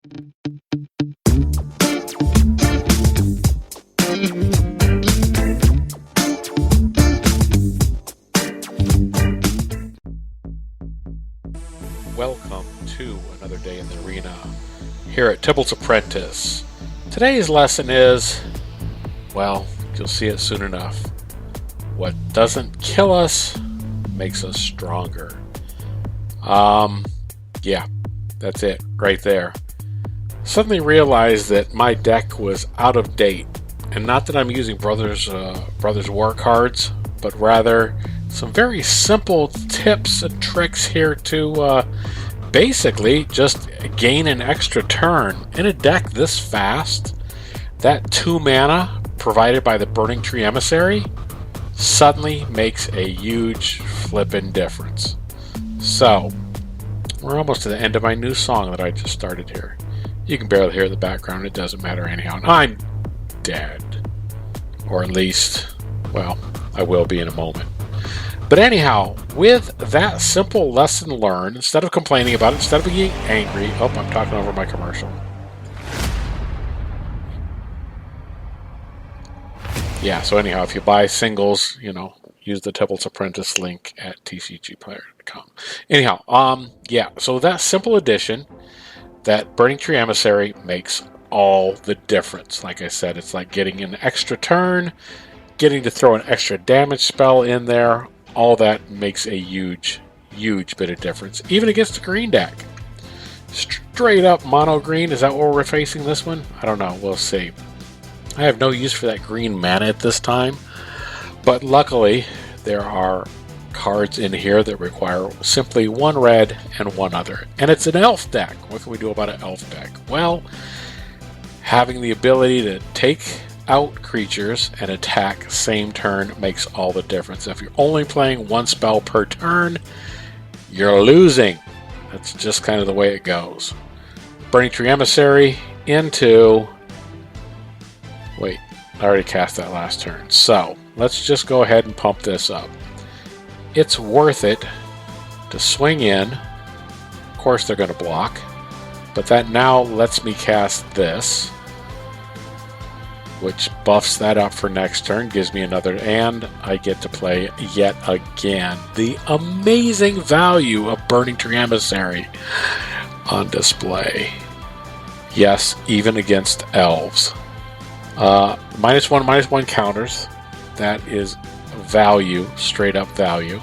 Welcome to another day in the arena here at Tibalt's Apprentice. Today's lesson is, well, you'll see it soon enough. What doesn't kill us makes us stronger. Yeah, that's it right there. Suddenly realized that my deck was out of date, and not that I'm using Brothers War cards, but rather some very simple tips and tricks here to basically just gain an extra turn. In a deck this fast, that 2 mana provided by the Burning-Tree Emissary suddenly makes a huge flippin' difference. So, we're almost to the end of my new song that I just started here. You can barely hear the background, it doesn't matter anyhow. And I'm dead. Or at least, well, I will be in a moment. But anyhow, with that simple lesson learned, instead of complaining about it, instead of being angry, oh, I'm talking over my commercial. Yeah, so anyhow, if you buy singles, use the Tibalt's Apprentice link at tcgplayer.com. Anyhow, yeah, so that simple addition, that Burning-Tree Emissary makes all the difference. Like I said, it's like getting an extra turn, getting to throw an extra damage spell in there. All that makes a huge bit of difference, even against the green deck. Straight up mono green, is that what we're facing this one? I don't know, we'll see. I have no use for that green mana at this time, but luckily there are cards in here that require simply 1 red and 1 other. And it's an elf deck. What can we do about an elf deck? Well, having the ability to take out creatures and attack same turn makes all the difference. If you're only playing 1 spell per turn, you're losing. That's just kind of the way it goes. Burning-Tree Emissary into... Wait, I already cast that last turn. So, let's just go ahead and pump this up. It's worth it to swing in. Of course they're going to block, but that now lets me cast this, which buffs that up for next turn, gives me another, and I get to play yet again. The amazing value of Burning-Tree Emissary on display. Yes, even against elves. -1/-1 counters. That is value, straight up value.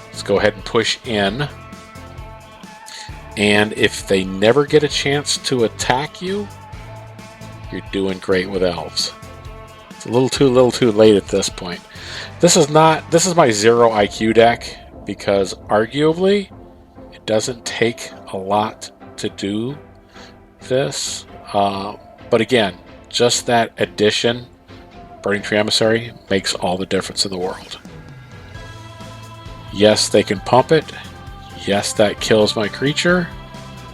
Let's go ahead and push in. And if they never get a chance to attack you, you're doing great with elves. It's a little too late at this point. This is my 0 IQ deck, because arguably it doesn't take a lot to do this. But again, just that addition, Burning-Tree Emissary, makes all the difference in the world. Yes, they can pump it. Yes, that kills my creature,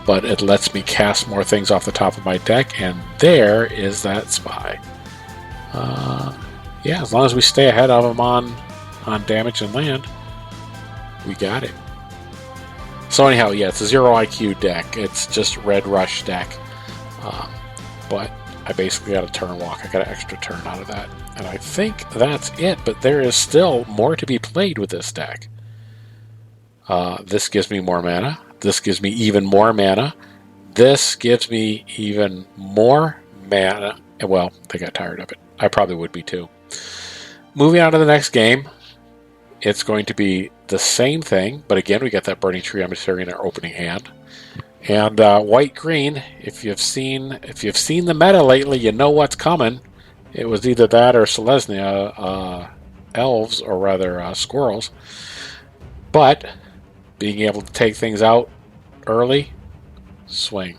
but it lets me cast more things off the top of my deck, and there is that spy. Yeah, as long as we stay ahead of them on damage and land, we got it. So anyhow, yeah, it's a 0 IQ deck. It's just red rush deck. But I basically got a turn walk. I got an extra turn out of that. And I think that's it, but there is still more to be played with this deck. This gives me more mana. This gives me even more mana. This gives me even more mana. Well, they got tired of it. I probably would be too. Moving on to the next game, it's going to be the same thing, but again, we got that Burning-Tree Emissary in our opening hand. And white-green, if you've seen the meta lately, you know what's coming. It was either that or Selesnya, elves, or rather squirrels. But being able to take things out early, swing.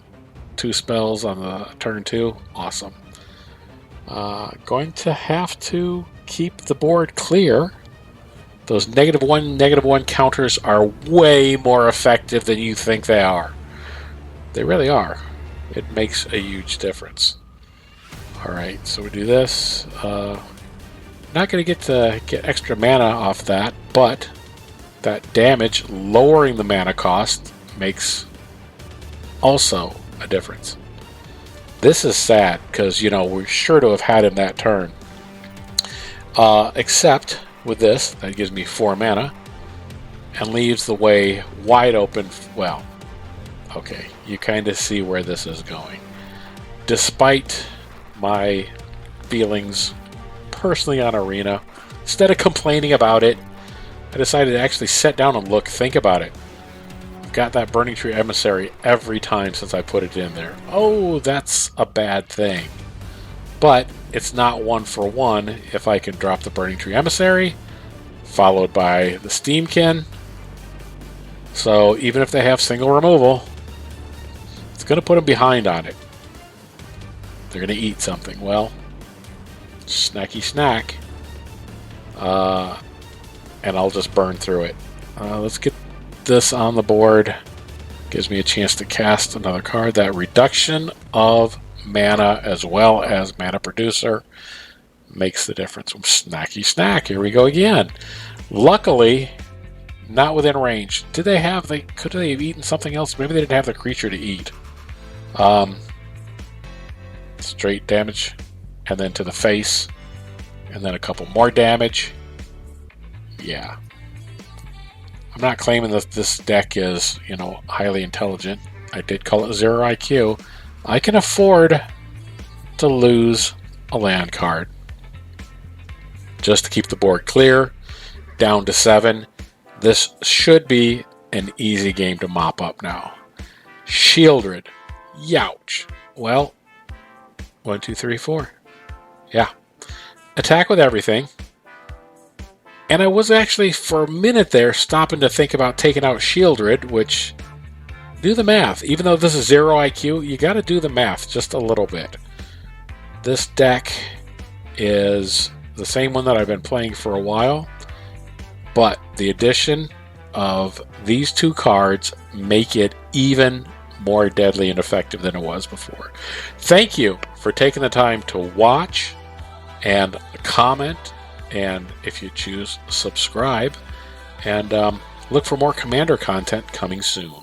2 spells on the turn 2, awesome. Going to have to keep the board clear. Those -1/-1 counters are way more effective than you think they are. They really are. It makes a huge difference. Alright, so we do this. Not going to get extra mana off that, but that damage, lowering the mana cost, makes also a difference. This is sad, because, you know, we're sure to have had him that turn. Except with this, that gives me 4 mana, and leaves the way wide open. Well, okay, you kind of see where this is going. Despite my feelings personally on Arena, instead of complaining about it, I decided to actually sit down and think about it. I've got that Burning-Tree Emissary every time since I put it in there. Oh, that's a bad thing. But it's not 1-for-1 if I can drop the Burning-Tree Emissary, followed by the Steam-Kin. So even if they have single removal, it's going to put them behind on it. They're going to eat something. Well, snacky snack. And I'll just burn through it. Let's get this on the board. Gives me a chance to cast another card. That reduction of mana as well as mana producer makes the difference. Snacky snack. Here we go again. Luckily, not within range. Could they have eaten something else? Maybe they didn't have the creature to eat. Straight damage, and then to the face, and then a couple more damage. Yeah. I'm not claiming that this deck is, you know, highly intelligent. I did call it 0 IQ. I can afford to lose a land card just to keep the board clear, down to 7. This should be an easy game to mop up now. Shieldred. Youch. Well, 1, 2, 3, 4. Yeah. Attack with everything. And I was actually, for a minute there, stopping to think about taking out Shieldred, which, do the math. Even though this is 0 IQ, you got to do the math just a little bit. This deck is the same one that I've been playing for a while, but the addition of these 2 cards make it even more deadly and effective than it was before. Thank you for taking the time to watch and comment, and if you choose, subscribe, and look for more Commander content coming soon.